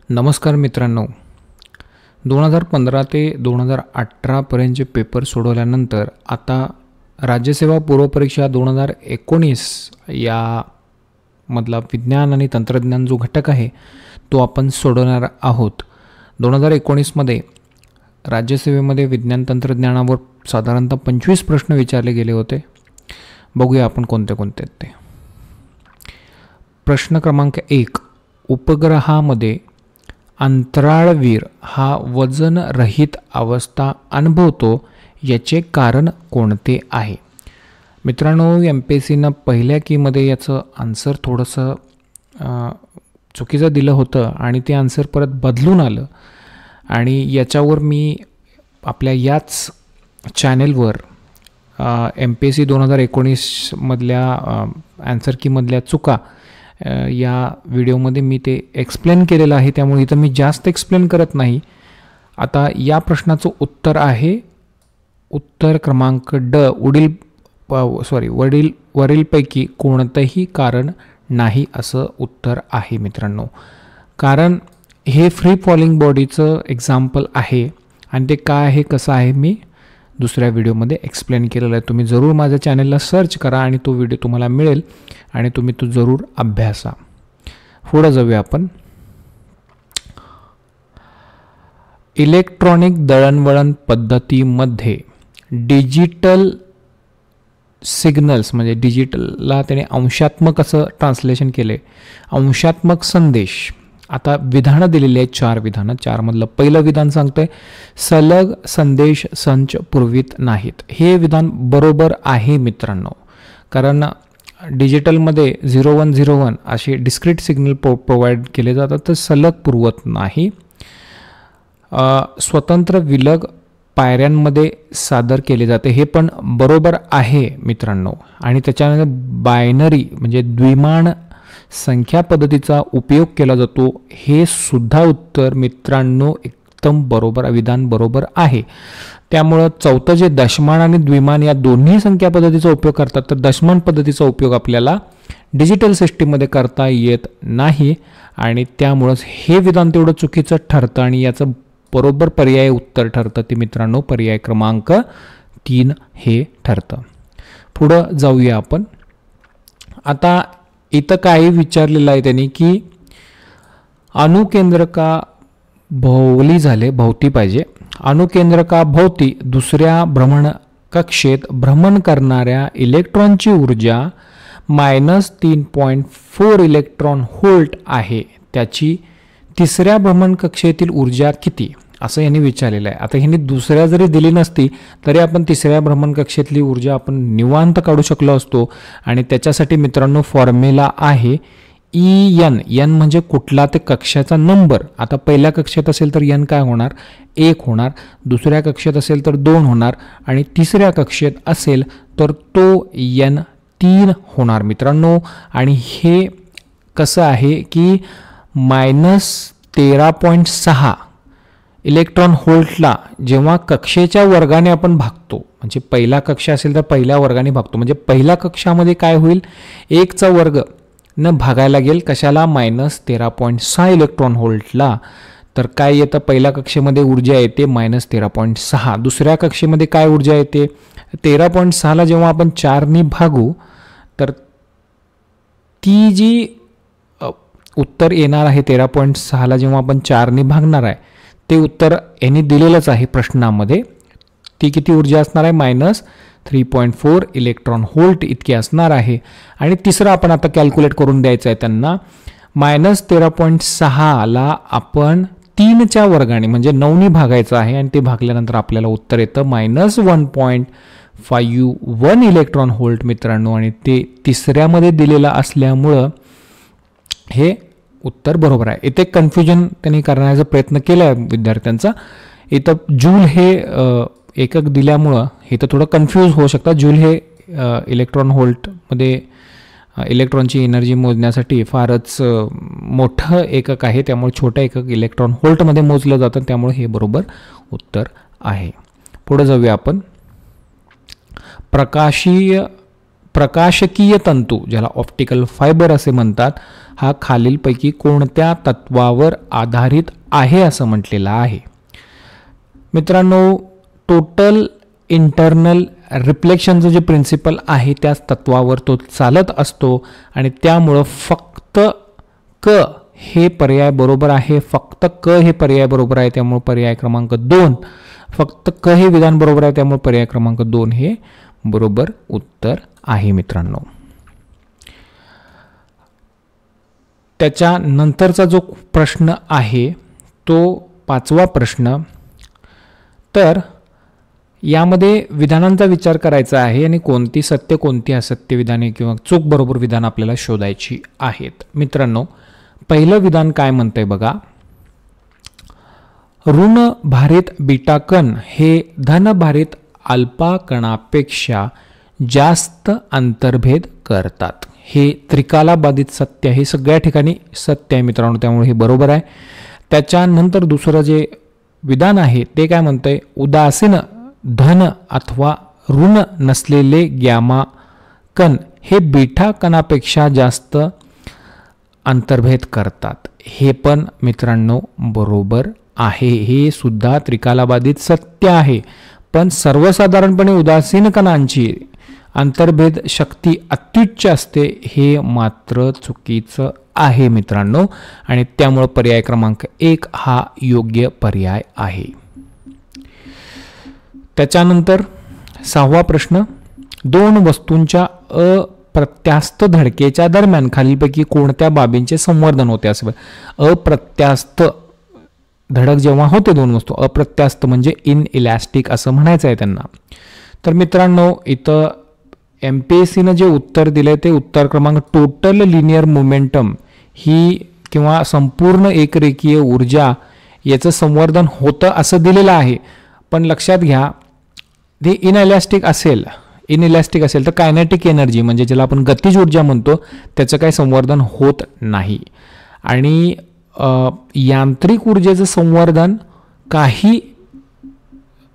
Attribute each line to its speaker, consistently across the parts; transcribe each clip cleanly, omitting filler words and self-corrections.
Speaker 1: नमस्कार मित्रांनो, 2015 ते 2018 पर्यंतचे पेपर सोडवल्यानंतर आता राज्यसेवा पूर्वपरीक्षा 2019 या मधला विज्ञान आणि तंत्रज्ञान जो घटक आहे तो आपण सोडवणार आहोत. 2019 मध्ये राज्यसेवेमध्ये विज्ञान तंत्रज्ञानावर साधारणतः 25 प्रश्न विचारले गेले होते. बघूया आपण कोणते कोणते आहेत ते. प्रश्न क्रमांक 1, उपग्रहामध्ये अंतराळवीर हा वजनरहित अवस्था अनुभवतो याचे कारण कोणते आहे? मित्रांनो, MPSCनं पहिल्या कीमध्ये याचं आन्सर थोडंसं चुकीचं दिलं होतं आणि ते आन्सर परत बदलून आलं आणि याच्यावर मी आपल्या याच चॅनेलवर MPSC 2019 मधल्या आन्सर कीमधल्या चुका या व्हिडिओमध्ये मी ते एक्सप्लेन केलेलं आहे, त्यामुळे इथं मी जास्त एक्सप्लेन करत नाही. आता या प्रश्नाचं उत्तर आहे उत्तर क्रमांक ड, वरीलपैकी कोणतंही कारण नाही असं उत्तर आहे मित्रांनो. कारण हे फ्री फॉलिंग बॉडीचं एक्झाम्पल आहे आणि ते काय आहे कसं आहे मी दुसऱ्या व्हिडिओमध्ये एक्सप्लेन केलेलं आहे. तुम्ही जरूर माझ्या चॅनलला सर्च करा आणि तो व्हिडिओ तुम्हाला मिळेल आणि तुम्ही तो जरूर अभ्यासा. पुढे जाऊया आपण. इलेक्ट्रॉनिक दळणवळण पद्धतीमध्ये डिजिटल सिग्नल्स म्हणजे डिजिटलला त्याने अंशात्मक असं ट्रान्सलेशन केले. अंशात्मक संदेश. आता विधानं दिलेली आहेत, 4 विधानं. 4 मधलं पहिलं विधान सांगतंय सलग संदेश संच पुरवित नाहीत. हे विधान बरोबर आहे मित्रांनो, कारण डिजिटलमध्ये 0101 असे डिस्क्रीट सिग्नल प्रोव्हाइड केले जातात, तर सलग पुरवत नाही. स्वतंत्र विलग पायऱ्यांमध्ये सादर केले जाते, हे पण बरोबर आहे मित्रांनो. आणि त्याच्यानंतर बायनरी म्हणजे द्विमान संख्या पद्धतीचा उपयोग केला जातो, हे सुद्धा उत्तर मित्रांनो एकदम बरोबर, विधान बरोबर आहे. त्यामुळं चौथं जे दशमान आणि द्विमान या दोन्ही संख्या पद्धतीचा उपयोग करतात, तर दशमान पद्धतीचा उपयोग आपल्याला डिजिटल सिस्टीममध्ये करता येत नाही आणि त्यामुळंच हे विधान तेवढं चुकीचं ठरतं आणि याचं बरोबर पर्याय उत्तर ठरतं ते मित्रांनो पर्याय क्रमांक 3 हे ठरतं. पुढं जाऊया आपण. आता इथं काही विचारलेलं आहे त्यांनी की अणुकेंद्रका भोवती पाहिजे. अणुकेंद्रका भोवती दुसऱ्या भ्रमणकक्षेत भ्रमण करणाऱ्या इलेक्ट्रॉनची ऊर्जा -3.4 इलेक्ट्रॉन व्होल्ट आहे. त्याची तिसऱ्या भ्रमणकक्षेतील ऊर्जा किती असं यांनी विचारलेलं आहे. आता ह्यांनी दुसऱ्या जरी दिली नसती तरी आपण तिसऱ्या भ्रमणकक्षेतली ऊर्जा आपण निवांत काढू शकलो असतो आणि त्याच्यासाठी मित्रांनो फॉर्म्युला आहे EN. एन म्हणजे कुठला ते कक्षाचा नंबर. आता पहिल्या कक्षेत असेल तर एन काय होणार? 1 होणार. दुसऱ्या कक्षेत असेल तर 2 होणार आणि तिसऱ्या कक्षेत असेल तर तो एन 3 होणार मित्रांनो. आणि हे कसं आहे की -13.6 इलेक्ट्रॉन व्होल्टला जेव्हा कक्षेच्या वर्गाने आपण भागतो, म्हणजे पहिला कक्षा असेल तर पहिल्या वर्गाने भागतो, म्हणजे पहिल्या कक्षामध्ये काय होईल 1चा वर्ग न भागायला लागेल कशाला -13.6 इलेक्ट्रॉन व्होल्टला. तर काय येतं पहिल्या कक्षेमध्ये ऊर्जा येते -13.6. दुसऱ्या कक्षेमध्ये काय ऊर्जा येते 13.6ला जेव्हा आपण 4ने भागू तर ती जी उत्तर येणार आहे 13.6ला जेव्हा आपण 4ने भागणार आहे ते उत्तर यांनी दिलेलंच आहे प्रश्नामध्ये. ती किती ऊर्जा असणार आहे -3.4 इलेक्ट्रॉन व्होल्ट इतकी असणार आहे. आणि तिसरं आपण आता कॅल्क्युलेट करून द्यायचं आहे त्यांना. -13.6ला आपण 3च्या वर्गाने म्हणजे 9ने भागायचं आहे आणि ते भागल्यानंतर आपल्याला उत्तर येतं -1.51 इलेक्ट्रॉन व्होल्ट मित्रांनो. आणि ते तिसऱ्यामध्ये दिलेलं असल्यामुळं हे उत्तर बरोबर आहे. इथे कन्फ्युजन त्यांनी करण्याचा प्रयत्न केला आहे विद्यार्थ्यांचा. इथं जूल हे एकक दिल्यामुळं इथं थोडं कन्फ्यूज होऊ शकतात. जूल हे इलेक्ट्रॉन व्होल्टमध्ये इलेक्ट्रॉनची एनर्जी मोजण्यासाठी फारच मोठं एकक आहे, त्यामुळे छोटं एकक इलेक्ट्रॉन व्होल्टमध्ये मोजलं जातं, त्यामुळे हे बरोबर उत्तर आहे. पुढे जाऊया आपण. प्रकाशीय प्रकाशकीय तंतू, ज्याला ऑप्टिकल फायबर असे म्हणतात, हा खालीलपैकी कोणत्या तत्वावर आधारित आहे असं म्हटलेलं आहे. मित्रांनो, टोटल इंटरनल रिफ्लेक्शनचं जे प्रिन्सिपल आहे त्याच तत्वावर तो चालत असतो आणि त्यामुळं फक्त क हे पर्याय बरोबर आहे, फक्त क हे पर्याय बरोबर आहे, त्यामुळे पर्याय क्रमांक 2, फक्त क हे विधान बरोबर आहे, त्यामुळे पर्याय क्रमांक 2 हे बरोबर उत्तर आहे. मित्रांनो, त्याच्यानंतरचा जो प्रश्न आहे तो 5वा प्रश्न. तर यामध्ये विधानांचा विचार करायचा आहे आणि कोणती सत्य कोणती असत्य विधाने किंवा चूक बरोबर विधान आपल्याला शोधायची आहेत. मित्रांनो, पहिलं विधान काय म्हणतंय बघा. ऋण भारित बीटा कण हे धन भारित अल्फा कणापेक्षा जास्त अंतर्भेद करतात. हे त्रिकालाबाधित सत्य आहे, सगळ्या ठिकाणी सत्य आहे मित्रांनो, त्यामुळे हे बरोबर आहे. त्याच्यानंतर दुसरं जे विधान आहे ते काय म्हणतंय. उदासीन धन अथवा ऋण नसलेले गॅमा कण हे बीटा कणापेक्षा जास्त अंतर्भेद करतात. हे पण मित्रांनो बरोबर आहे, हे सुद्धा त्रिकालाबाधित सत्य आहे. पण सर्वसाधारणपणे उदासीन कणांची अंतर्भेद शक्ती अत्युच्च असते, हे मात्र चुकीचं आहे मित्रांनो, आणि त्यामुळे पर्याय क्रमांक 1 हा योग्य पर्याय आहे. त्याच्यानंतर 6वा प्रश्न. दोन वस्तूंच्या अप्रत्यास्थ धडकेच्या दरम्यान खालीलपैकी कोणत्या बाबींचे संवर्धन होते. असे अप्रत्यास्थ धडक जेव्हा होते दोन वस्तू, अप्रत्यास्थ म्हणजे इनइलॅस्टिक असं म्हणायचं आहे त्यांना. तर मित्रांनो, इथं MPSCनं जे उत्तर दिले ते उत्तर क्रमांक टोटल लिनियर मोमेंटम ही किंवा संपूर्ण एकरेखीय ऊर्जा याचं संवर्धन होतं असं दिलेलं आहे. पण लक्षात घ्या, ते इनइलॅस्टिक असेल तर कायनेटिक एनर्जी म्हणजे ज्याला आपण गतिज ऊर्जा म्हणतो त्याचं काही संवर्धन होत नाही. आणि यांत्रिक ऊर्जेचं संवर्धन, काही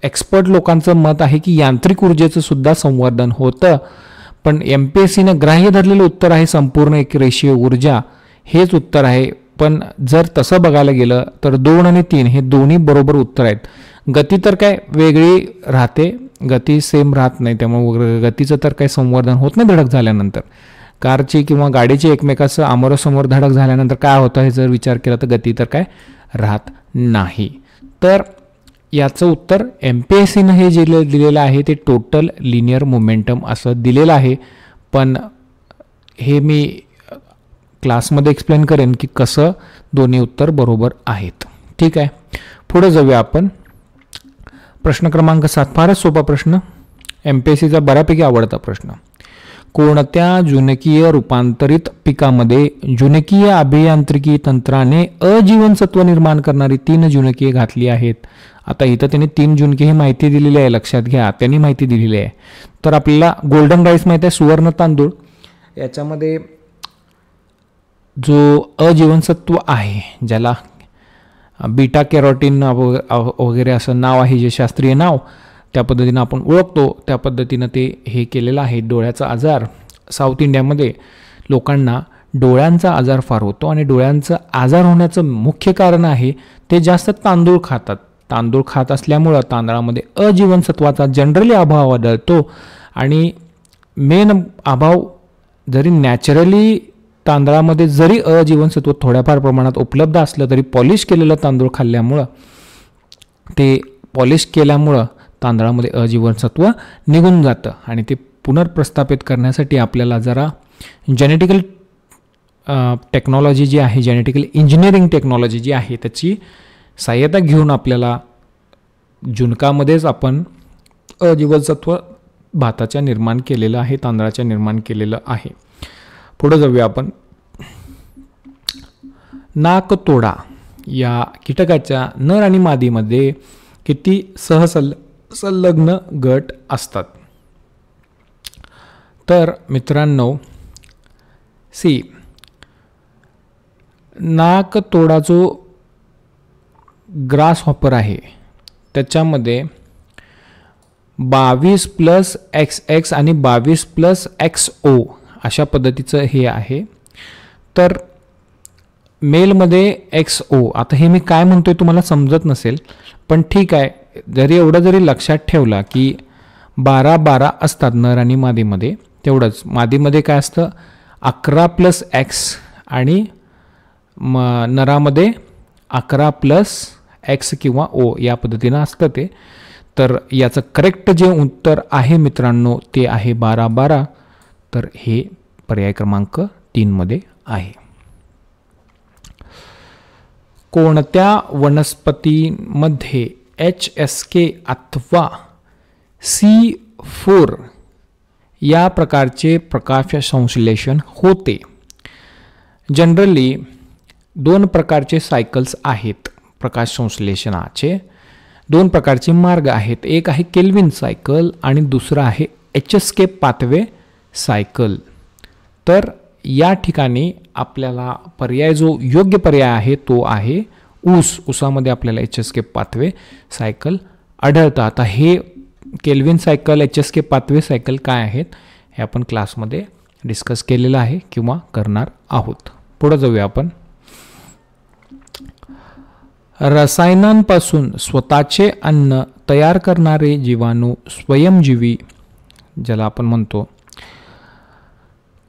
Speaker 1: एक्सपर्ट लोकांचं मत आहे की यांत्रिक ऊर्जेचं सुद्धा संवर्धन होतं, पण MPSCनं ग्राह्य धरलेलं उत्तर आहे संपूर्ण एकरेषीय ऊर्जा, हेच उत्तर आहे. पण जर तसं बघायला गेलं तर 2 आणि 3 हे दोन्ही बरोबर उत्तर आहेत. गती तर काय वेगळी राहते, गती सेम राहत नाही, त्यामुळे गतीचं तर काही संवर्धन होत नाही धडक झाल्यानंतर. कारची किंवा गाडीची एकमेकाचं आमोरासमोर धडक झाल्यानंतर काय होतं हे जर विचार केला तर गती तर काय राहत नाही. तर याचं उत्तर MPSCनं हे जे दिलेलं आहे ते टोटल लिनियर मोमेंटम असं दिलेलं आहे. पण हे मी क्लासमध्ये एक्सप्लेन करेन की कसं दोन्ही उत्तर बरोबर आहेत. ठीक आहे, पुढे जाऊया आपण. प्रश्न क्रमांक 7, फारच सोपा प्रश्न, MPSCचा बऱ्यापैकी आवडता प्रश्न. कोणत्या जुनकीय रूपांतरित पिकामध्ये जुनकीय अभियांत्रिकी तंत्राने अजीवनसत्व निर्माण करणारी 3 जुनकीय घातली आहेत. आता इथं त्यांनी 3 जुनकी ही माहिती दिलेली आहे, लक्षात घ्या, त्यांनी माहिती दिलेली आहे. तर आपल्याला गोल्डन राईस माहिती आहे, सुवर्ण तांदूळ, याच्यामध्ये जो अजीवनसत्व आहे ज्याला बीटा कॅरोटीन वगैरे असं नाव आहे, जे शास्त्रीय नाव, त्या पद्धतीनं आपण ओळखतो, त्या पद्धतीनं ते हे केलेलं आहे. डोळ्याचा आजार, साऊथ इंडियामध्ये लोकांना डोळ्यांचा आजार फार होतो आणि डोळ्यांचा आजार होण्याचं मुख्य कारण आहे ते जास्त तांदूळ खातात. तांदूळ खात असल्यामुळं तांदळामध्ये अजीवनसत्वाचा जनरली अभाव आढळतो. आणि मेन अभाव जरी नॅचरली तांदळामध्ये जरी अजीवनसत्व थोड्याफार प्रमाणात उपलब्ध असलं तरी पॉलिश केलेलं तांदूळ खाल्ल्यामुळं, ते पॉलिश केल्यामुळं तांदळामध्ये अजीवनसत्व निघून जातं आणि ते पुनर्प्रस्थापित करण्यासाठी आपल्याला जरा जेनेटिकल टेक्नॉलॉजी जी आहे, जेनेटिकल इंजिनिअरिंग टेक्नॉलॉजी जी आहे त्याची सहाय्यता घेऊन आपल्याला जुनकामध्येच आपण अजीवनसत्व भाताच्या निर्माण केलेलं आहे, तांदळाच्या निर्माण केलेलं आहे. पुढे जाऊया आपण. नाकतोडा या कीटकाच्या नर आणि मादीमध्ये किती संलग्न गट असतात. तर मित्रांनो, नाकतोडा जो ग्रास हॉपर आहे त्याच्यामध्ये 22 प्लस एक्स एक्स आणि 22 प्लस एक्स ओ अशा पद्धतीचं हे आहे. तर मेलमध्ये एक्स ओ, आता हे मी काय म्हणतोय तुम्हाला समजत नसेल, पण ठीक आहे, जरी एवढं जरी लक्षात ठेवला की 12 असतात नर आणि मादीमध्ये, तेवढंच मादीमध्ये काय असतं 11 प्लस एक्स आणि नरामध्ये 11 प्लस एक्स किंवा ओ या पद्धतीनं असतं ते. तर याचं करेक्ट जे उत्तर आहे मित्रांनो ते आहे 12. तर हे पर्याय क्रमांक 3 मध्ये आहे. कोणत्या वनस्पतीमध्ये HSK अथवा C4 या प्रकारचे प्रकाश संश्लेषण होते? जनरली 2 प्रकारचे सायकल्स आहेत प्रकाश संश्लेषणाचे. 2 प्रकारचे मार्ग आहेत. एक आहे केल्विन सायकल आणि दुसरा आहे HSK पाथवे सायकल. तर या ठिकाणी आपल्याला पर्याय जो योग्य पर्याय आहे तो आहे ऊस. ऊसामध्ये आपल्याला HSK पाथवे सायकल आढळतं. आता हे kelvin cycle, HSK pathway cycle काय आहेत हे आपण क्लासमध्ये डिस्कस केलेलं आहे किंवा करणार आहोत. पुढे जाऊया आपण. रसायनांपासून स्वतःचे अन्न तयार करणारे जीवाणू स्वयंजीवी ज्याला आपण म्हणतो,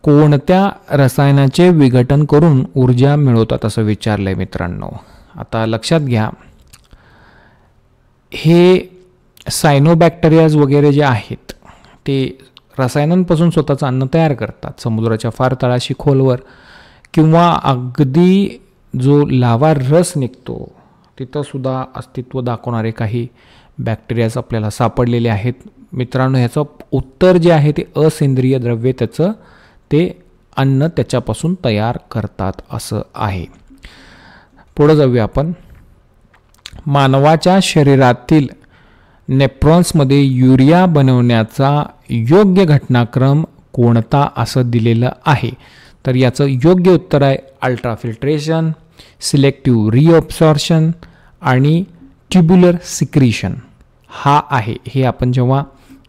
Speaker 1: कोणत्या रसायनाचे विघटन करून ऊर्जा मिळवतात असं विचारलंय मित्रांनो. आता लक्षात घ्या, हे सायनोबॅक्टेरियाज वगैरे जे आहेत ते रसायनांपासून स्वतःचं अन्न तयार करतात. समुद्राच्या फार तळाशी खोलवर किंवा अगदी जो लावा रस निघतो तिथं सुद्धा अस्तित्व दाखवणारे काही बॅक्टेरियाज आपल्याला सापडलेले आहेत. मित्रांनो, ह्याचं उत्तर जे आहे ते असेंद्रिय द्रव्ये त्याचं ते अन्न त्याच्यापासून तयार करतात असं आहे. पुढे जाऊया आपण. मानवाच्या शरीरातील नेफ्रॉन्समध्ये युरिया बनवण्याचा योग्य घटनाक्रम कोणता असं दिलेलं आहे? तर याचं योग्य उत्तर आहे अल्ट्राफिल्ट्रेशन, सिलेक्टिव्ह रिअब्सॉर्प्शन आणि ट्युब्युलर सिक्रीशन हा आहे. हे आपण जेव्हा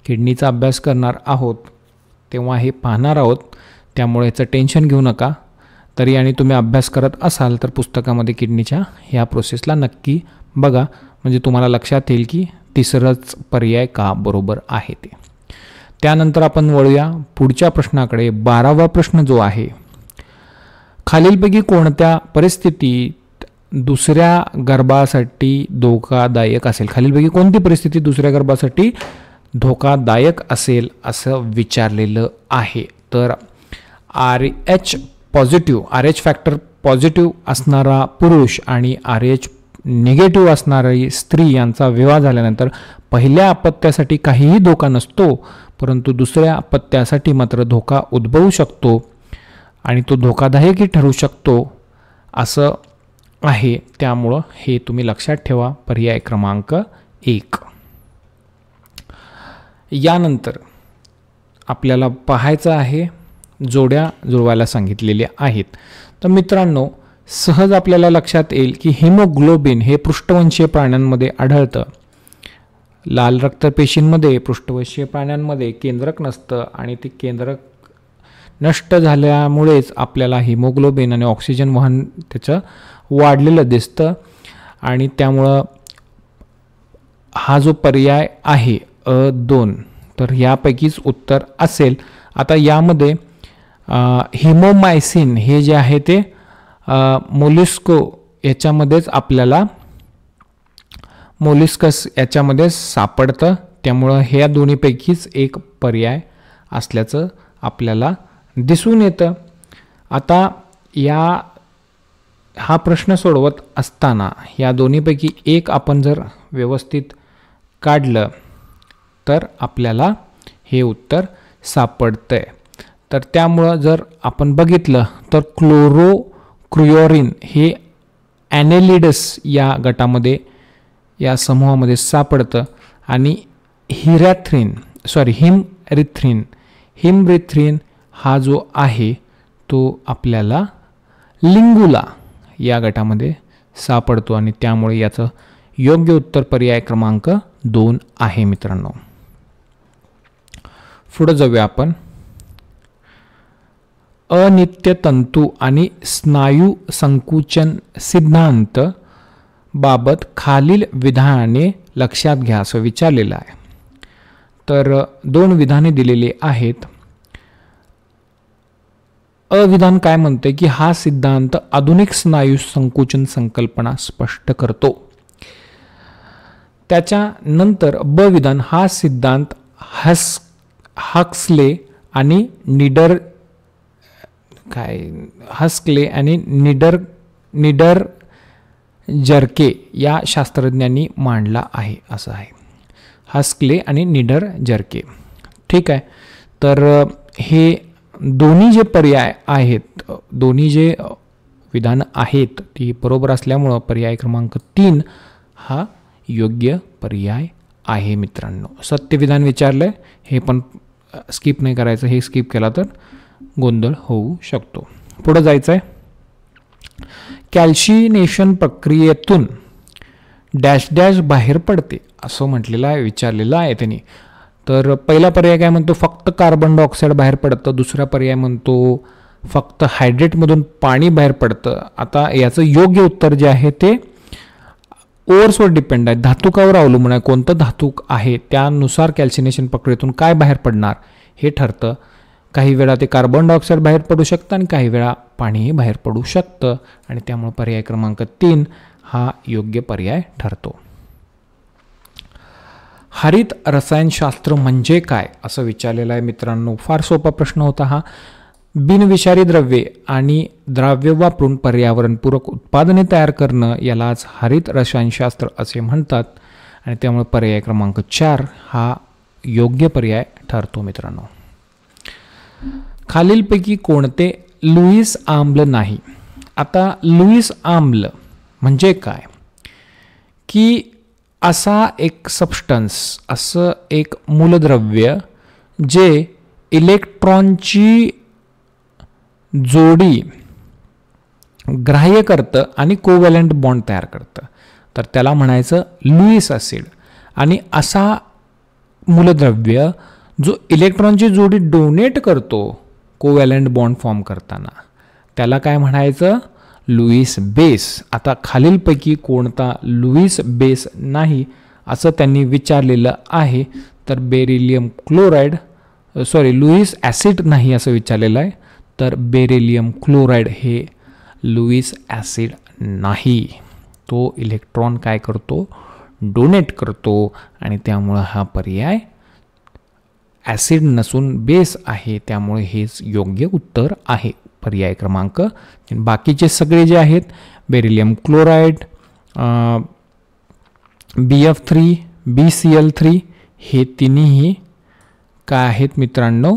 Speaker 1: किडनीचा अभ्यास करणार आहोत तेव्हा हे पाहणार आहोत, त्यामुळे याचं टेन्शन घेऊ नका. तरी आणि तुम्ही अभ्यास करत असाल तर पुस्तकामध्ये किडनीच्या ह्या प्रोसेसला नक्की बघा, म्हणजे तुम्हाला लक्षात येईल की तिसरंच पर्याय का बरोबर आहे ते. त्यानंतर आपण वळूया पुढच्या प्रश्नाकडे. 12वा प्रश्न जो आहे, खालीलपैकी कोणत्या परिस्थितीत दुसऱ्या गर्भासाठी धोकादायक असेल? खालीलपैकी कोणती परिस्थिती दुसऱ्या गर्भासाठी धोकादायक असेल असं विचारलेलं आहे? तर RH positive, RH factor positive असणारा पुरुष आणि RH निगेटिव्ह असणारी स्त्री यांचा विवाह झाल्यानंतर पहिल्या अपत्यासाठी काहीही धोका नसतो, परंतु दुसऱ्या अपत्यासाठी मात्र धोका उद्भवू शकतो आणि तो धोकादायकही ठरू शकतो असं आहे. त्यामुळं हे तुम्ही लक्षात ठेवा, पर्याय क्रमांक 1. यानंतर आपल्याला पाहायचं आहे जोड्या जुळवायला सांगितलेल्या आहेत. तर मित्रांनो, सहज आपल्याला लक्षात येईल की हिमोग्लोबिन हे पृष्ठवंशीय प्राण्यांमध्ये आढळतं. लाल रक्तपेशींमध्ये पृष्ठवंशीय प्राण्यांमध्ये केंद्रक नसतं आणि ते केंद्रक नष्ट झाल्यामुळेच आपल्याला हिमोग्लोबिन आणि ऑक्सिजन वहन त्याचं वाढलेलं दिसतं आणि त्यामुळं हा जो पर्याय आहे अ2 तर यापैकीच उत्तर असेल. आता यामध्ये हिमोमायसिन हे जे आहे ते मोलिस्को याच्यामध्येच आपल्याला मोलिस्कस याच्यामध्ये सापडतं, त्यामुळं ह्या दोन्हीपैकीच एक पर्याय असल्याचं आपल्याला दिसून येतं. आता हा प्रश्न सोडवत असताना या दोन्हीपैकी एक आपण जर व्यवस्थित काढलं तर आपल्याला हे उत्तर सापडतंय. तर त्यामुळं जर आपण बघितलं तर क्लोरोक्रुओरिन हे ॲनेलिडस या गटामध्ये या समूहामध्ये सापडतं आणि हिमरिथ्रिन हा जो आहे तो आपल्याला लिंगुला या गटामध्ये सापडतो आणि त्यामुळे याचं योग्य उत्तर पर्याय क्रमांक 2 आहे मित्रांनो. पुढे जाऊया आपण. अनित्य तंतू आणि स्नायू संकुचन सिद्धांत बाबत खालील विधाने लक्षात घ्या असं विचारलेलं आहे. तर 2 विधाने दिलेली आहेत. विधान काय म्हणते की हा सिद्धांत आधुनिक स्नायू संकुचन संकल्पना स्पष्ट करतो. त्याच्यानंतर विधान हा सिद्धांत हक्सले आणि निडर जर्के या शास्त्रज्ञांनी मांडला आहे असं आहे. हक्सले आणि निडर जर्के. ठीक आहे. तर हे दोन्ही जे पर्याय आहेत, दोन्ही जे विधान आहेत ती बरोबर असल्यामुळं पर्याय क्रमांक 3 हा योग्य पर्याय आहे मित्रांनो. सत्य विधान विचारलंय हे पण स्किप नाही करायचं. हे स्किप केला तर गोंधळ होऊ शकतो. पुढे जायचं आहे. कॅल्शिनेशन प्रक्रियेतून डॅश डॅश बाहेर पडते असं म्हटलेलं आहे, विचारलेलं आहे त्यांनी. तर पहिला पर्याय काय म्हणतो, फक्त कार्बन डायऑक्साईड बाहेर पडतं. दुसरा पर्याय म्हणतो फक्त हायड्रेटमधून पाणी बाहेर पडतं. आता याचं योग्य उत्तर जे आहे ते ओव्हर्सवर डिपेंड आहे, धातुकावर अवलंबून आहे. कोणतं धातुक आहे त्यानुसार कॅल्शिनेशन प्रक्रियेतून काय बाहेर पडणार हे ठरतं. काही वेळा ते कार्बन डायऑक्साईड बाहेर पडू शकतं आणि काही वेळा पाणीही बाहेर पडू शकतं आणि त्यामुळे पर्याय क्रमांक 3 हा योग्य पर्याय ठरतो. हरित रसायनशास्त्र म्हणजे काय असं विचारलेलं आहे मित्रांनो. फार सोपा प्रश्न होता हा. बिनविषारी द्रव्ये आणि द्राव्य वापरून पर्यावरणपूरक उत्पादने तयार करणं यालाच हरित रसायनशास्त्र असे म्हणतात आणि त्यामुळे पर्याय क्रमांक 4 हा योग्य पर्याय ठरतो मित्रांनो. खालीलपैकी कोणते लुईस आम्ल नाही. आता लुईस आम्ल म्हणजे काय की असा एक सबस्टन्स, असं एक मूलद्रव्य जे इलेक्ट्रॉनची जोडी ग्राह्य करतं आणि कोव्हॅलंट बॉन्ड तयार करतं, तर त्याला म्हणायचं लुईस ॲसिड. आणि असा मूलद्रव्य जो इलेक्ट्रॉनची जोडी डोनेट करतो कोव्हॅलंट बॉन्ड फॉर्म करताना, त्याला काय म्हणायचं, लुईस बेस. आता खालीलपैकी कोणता लुईस बेस नाही असं त्यांनी विचारलेलं आहे. तर बेरिलियम क्लोराईड, लुईस ॲसिड नाही असं विचारलेलं आहे. तर बेरिलियम क्लोराईड हे लुईस ॲसिड नाही. तो इलेक्ट्रॉन काय करतो, डोनेट करतो आणि त्यामुळं हा पर्याय ॲसिड नसून बेस आहे. त्यामुळे हेच योग्य उत्तर आहे, पर्याय क्रमांक. बाकीचे सगळे जे आहेत बेरिलियम क्लोराईड, BF3, BCl3 हे तिन्ही काय आहेत मित्रांनो,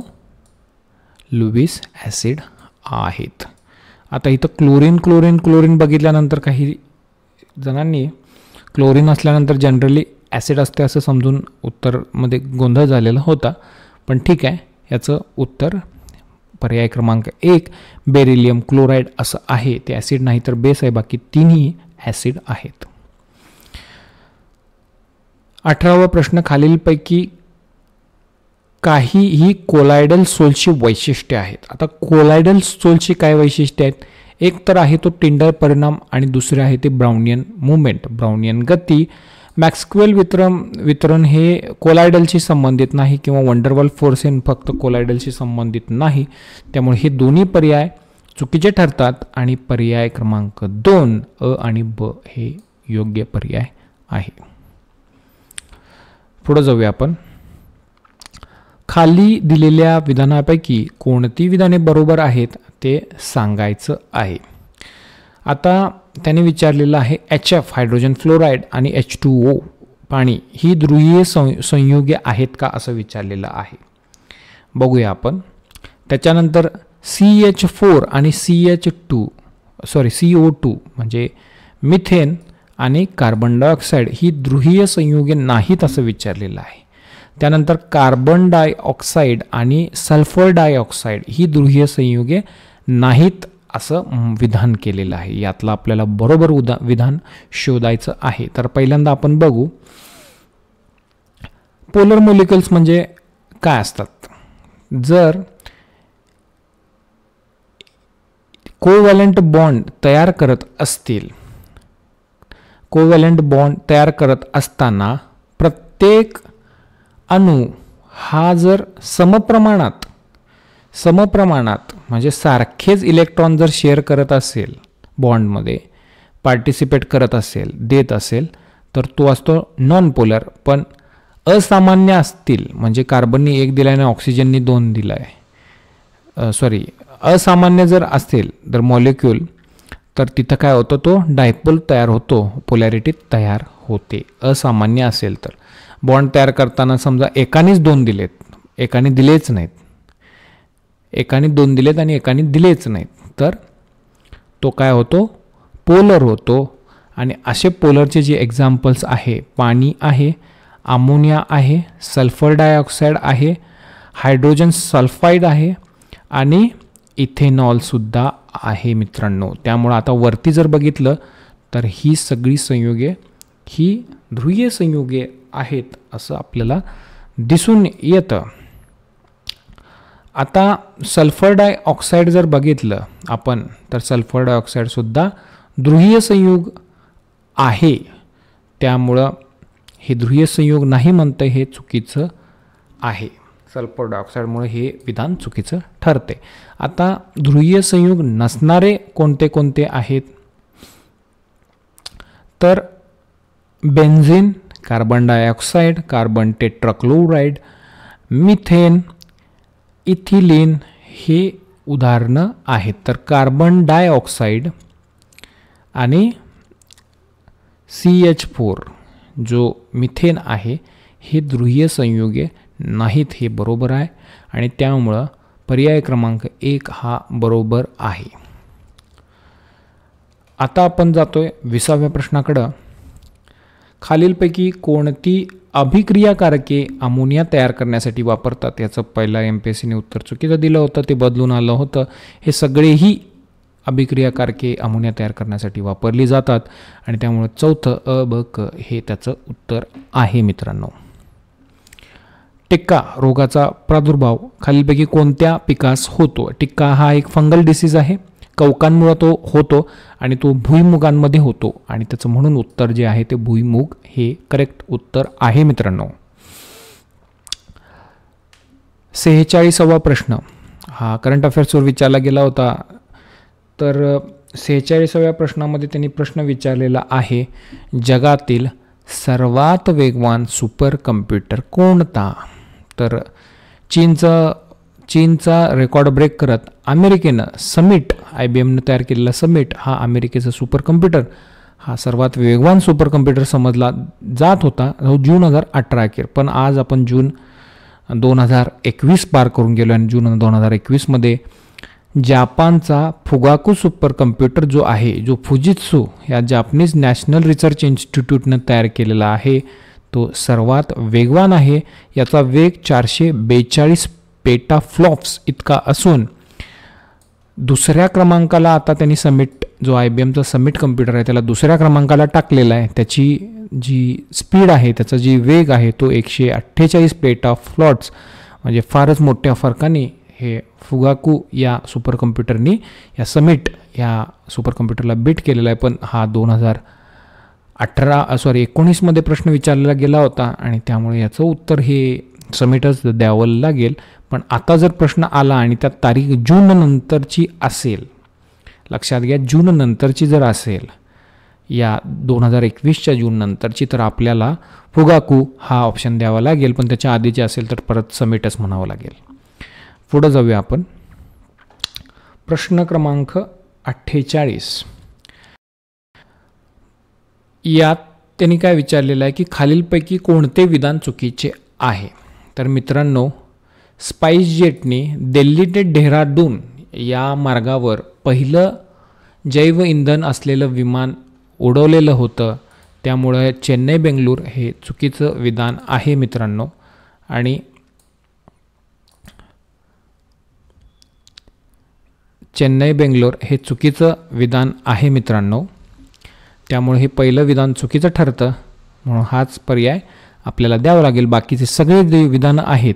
Speaker 1: लुईस ॲसिड आहेत. आता इथं क्लोरीन बघितल्यानंतर काही जणांनी क्लोरीन असल्यानंतर जनरली ॲसिड असते असं समजून उत्तरमध्ये गोंधळ झालेला होता. पण ठीक आहे, याचं उत्तर पर्याय क्रमांक 1 बेरिलियम क्लोराईड असं आहे. ते ॲसिड नाही तर बेस आहे. बाकी तिन्ही ॲसिड आहेत. 18वा प्रश्न, खालीलपैकी काही ही कोलायडल सोलची वैशिष्ट्ये आहेत. आता कोलायडल सोलची काय वैशिष्ट्ये आहेत, एक तर आहे तो टिंडर परिणाम आणि दुसरे आहे ते ब्राउनियन मुवमेंट, ब्राउनियन गती. मॅक्सवेल वितरण हे कोलायडलशी संबंधित नाही किंवा वंडरवॉल फोर्स हे फक्त कोलायडलशी संबंधित नाही. त्यामुळे हे दोन्ही पर्याय चुकीचे ठरतात आणि पर्याय क्रमांक 2 अ आणि ब हे योग्य पर्याय आहे. पुढे जाऊया आपण. खाली दिलेल्या विधानापैकी कोणती विधाने बरोबर आहेत ते सांगायचं आहे. आता त्याने विचारलेलं आहे HF हायड्रोजन फ्लोराईड आणि H2O पाणी ही ध्रुवीय संयुगे आहेत का असं विचारलेलं आहे. बघूया आपण. त्याच्यानंतर CH4 आणि CO2 म्हणजे मिथेन आणि कार्बन डायऑक्साईड ही ध्रुवीय संयुगे नाहीत असं विचारलेलं आहे. त्यानंतर कार्बन डायऑक्साईड आणि सल्फर डायऑक्साईड ही ध्रुवीय संयुगे नाहीत असं विधान केलेलं आहे. यातलं आपल्याला बरोबर विधान शोधायचं आहे. तर पहिल्यांदा आपण बघू पोलर मॉलिक्युल्स म्हणजे काय असतात. जर कोव्हॅलंट बॉन्ड तयार करत असतील, कोव्हॅलंट बॉन्ड तयार करत असताना प्रत्येक अणू हा जर समप्रमाणात म्हणजे सारखेच इलेक्ट्रॉन जर शेअर करत असेल, बॉन्डमध्ये पार्टिसिपेट करत असेल, देत असेल, तर तो असतो नॉन पोलर. पण असामान्य असतील म्हणजे कार्बननी 1 दिला आणि ऑक्सिजननी 2 दिला आहे, असामान्य जर असेल तर मॉलिक्यूल, तर तिथं काय होतं, तो डायपोल तयार होतो, पोलॅरिटी तयार होते. असामान्य असेल तर बॉन्ड तयार करताना समजा एकानेच 2 दिलेत, एकाने दिलेच नाहीत, एकाने 2 दिलेत आणि एकाने दिलेच नाहीत, तर तो काय होतो, पोलर होतो. आणि असे पोलरचे जे एक्झाम्पल्स आहे, पाणी आहे, अमोनिया आहे, सल्फर डायऑक्साईड आहे, हायड्रोजन सल्फाईड आहे आणि इथेनॉलसुद्धा आहे मित्रांनो. त्यामुळं आता वरती जर बघितलं तर ही सगळी संयुगे ही ध्रुवीय संयुगे आहेत असं आपल्याला दिसून येतं. आता सल्फर डायऑक्साईड जर बघितलं आपण तर सल्फर डायऑक्साईडसुद्धा ध्रुवीय संयुग आहे. त्यामुळं हे ध्रुवीय संयोग नाही म्हणतं हे चुकीचं आहे. सल्फर डायऑक्साईडमुळे हे विधान चुकीचं ठरते. आता ध्रुवीय संयोग नसणारे कोणते कोणते आहेत, तर benzene, carbon dioxide, carbon tetrachloride, methane, ethylene हे उदाहरणं आहेत. तर कार्बन डायऑक्साईड आणि CH4 जो मिथेन आहे हे ध्रुवीय संयुगे नाहीत, हे बरोबर आहे. आणि त्यामुळं पर्याय क्रमांक 1 हा बरोबर आहे. आता आपण जातोय 20व्या प्रश्नाकडं. खालीलपैकी कोणती अभिक्रियाकारके अमोनिया तयार करण्यासाठी वापरतात? याचं पहिला MPSCने उत्तर चुकीचं दिलं होतं, ते बदलून आलं होतं. हे सगळेही अभिक्रियाकारके अमोनिया तयार करण्यासाठी वापरली जातात आणि त्यामुळे चौथं अ, ब, क हे त्याचं उत्तर आहे मित्रांनो. टिक्का रोगाचा प्रादुर्भाव खालीलपैकी कोणत्या पिकास होतो? टिक्का हा एक फंगल डिसीज आहे, कवकांमुळे तो होतो आणि तो भुईमुगांमध्ये होतो आणि त्याचं म्हणून उत्तर जे आहे ते भुईमुग हे करेक्ट उत्तर आहे मित्रांनो. 46वा प्रश्न हा करंट अफेअर्सवर विचारला गेला होता. तर 46व्या प्रश्नामध्ये त्यांनी प्रश्न विचारलेला आहे, जगातील सर्वात वेगवान सुपर कम्प्युटर कोणता? तर चीनचा रेकॉर्ड ब्रेक करत अमेरिकेनं समिट, IBMनं तयार केलेला समिट हा अमेरिकेचा सुपर कम्प्युटर हा सर्वात वेगवान सुपर कम्प्युटर समजला जात होता जून 2018 अखेर. पण आज आपण जून 2021 पार करून गेलो आणि जून 2021मध्ये जापानचा फुगाकू सुपर कम्प्युटर जो आहे, जो फुजित्सू या जापनीज नॅशनल रिसर्च इन्स्टिट्यूटनं तयार केलेला आहे, तो सर्वात वेगवान आहे. याचा वेग 442 पेटाफ्लॉप्स इतका असून दुसऱ्या क्रमांकाला आता त्यांनी समिट जो IBMचा समिट कम्प्युटर आहे त्याला दुसऱ्या क्रमांकाला टाकलेला आहे. त्याची जी स्पीड आहे, त्याचा जी वेग आहे तो 148 पेटाफ्लॉप्स, म्हणजे फारच मोठ्या फरकाने हे फुगाकू या सुपर कम्प्युटरनी या समिट या सुपर कम्प्युटरला बीट केलेला आहे. पण हा 2019मध्ये प्रश्न विचारला गेला होता आणि त्यामुळे याचं उत्तर हे समिटच द्यावं लागेल. पण आता जर प्रश्न आला आणि त्यात तारीख जून नंतरची असेल, लक्षात घ्या जून नंतरची जर असेल, या 2021च्या जून नंतरची, तर आपल्याला फुगाकू हा ऑप्शन द्यावा लागेल. पण त्याच्या आधीची असेल तर परत समिटच म्हणावं लागेल. पुढं जाऊया आपण. प्रश्न क्रमांक 48 यात त्यांनी काय विचारलेलं आहे की खालीलपैकी कोणते विधान चुकीचे आहे? तर मित्रांनो, स्पाइस जेटने दिल्ली ते डेहराडून या मार्गावर पहिलं जैव इंधन असलेलं विमान उडवलेलं होतं. त्यामुळे चेन्नई बेंगळूर हे चुकीचं विधान आहे मित्रांनो. आणि चेन्नई बेंगलोर हे चुकीचं विधान आहे मित्रांनो. त्यामुळे हे पहिलं विधान चुकीचं ठरतं, म्हणून हाच पर्याय आपल्याला द्यावा लागेल. बाकीचे सगळे जे विधानं आहेत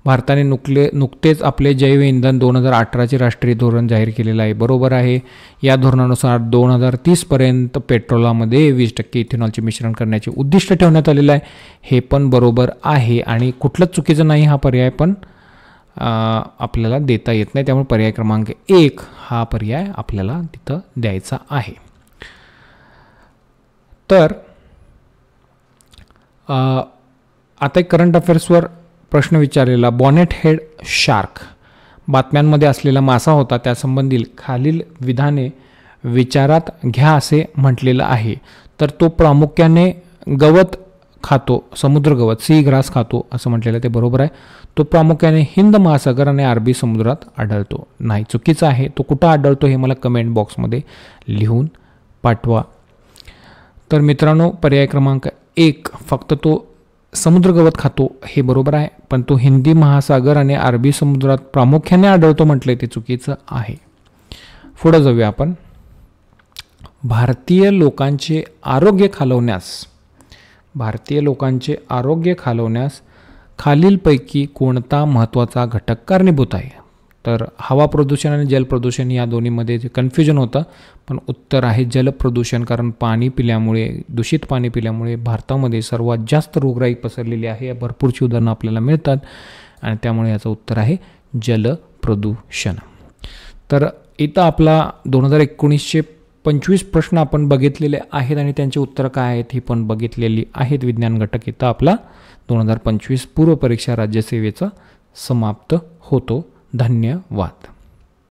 Speaker 1: भारताने नुकतेच आपले जैव इंधन 2018चे राष्ट्रीय धोरण जाहीर केलेलं आहे, बरोबर आहे. या धोरणानुसार 2030पर्यंत पेट्रोलामध्ये 20% इथेनॉलचे मिश्रण करण्याचे उद्दिष्ट ठेवण्यात आलेलं आहे, हे पण बरोबर आहे. आणि कुठलंच चुकीचं नाही, हा पर्याय पण आपल्याला देता येत नाही, त्यामुळे पर्याय क्रमांक 1 हा पर्याय आपल्याला तिथं द्यायचा आहे. तर आता एक करंट अफेअर्सवर प्रश्न विचारलेला, बॉनेट हेड शार्क बातम्यांमध्ये असलेला मासा होता, त्यासंबंधी खालील विधाने विचारात घ्या असे म्हटलेलं आहे. तर तो प्रामुख्याने गवत खातो, समुद्र गवत, सी ग्रास खातो असं म्हटलेलं, ते बरोबर आहे. तो प्रामुख्याने हिंद महासागर आणि अरबी समुद्रात आढळतो, नाही, चुकीचं आहे. तो कुठं आढळतो हे मला कमेंट बॉक्समध्ये लिहून पाठवा. तर मित्रांनो, पर्याय क्रमांक 1 फक्त तो समुद्र गवत खातो हे बरोबर आहे, पण तो हिंदी महासागर आणि अरबी समुद्रात प्रामुख्याने आढळतो म्हटलंय, ते चुकीचं आहे. पुढे जाऊया आपण. भारतीय लोकांचे आरोग्य खालवण्यास खालीलपैकी कोणता महत्त्वाचा घटक कारणीभूत आहे? तर हवा प्रदूषण आणि जल प्रदूषण या दोन्हीमध्ये जे कन्फ्युजन होतं, पण उत्तर आहे जलप्रदूषण. कारण दूषित पाणी पिल्यामुळे भारतामध्ये सर्वात जास्त रोगराई पसरलेली आहे. भरपूरची उदाहरणं आपल्याला मिळतात आणि त्यामुळे याचं उत्तर आहे जलप्रदूषण. तर इथं आपला 2019चे 25 प्रश्न आपण बघितलेले आहेत आणि त्यांची उत्तरं काय आहेत ही पण बघितलेली आहेत. विज्ञान घटक इथं आपला 2025 पूर्व परीक्षा राज्यसेवेचा समाप्त होतो. धन्यवाद.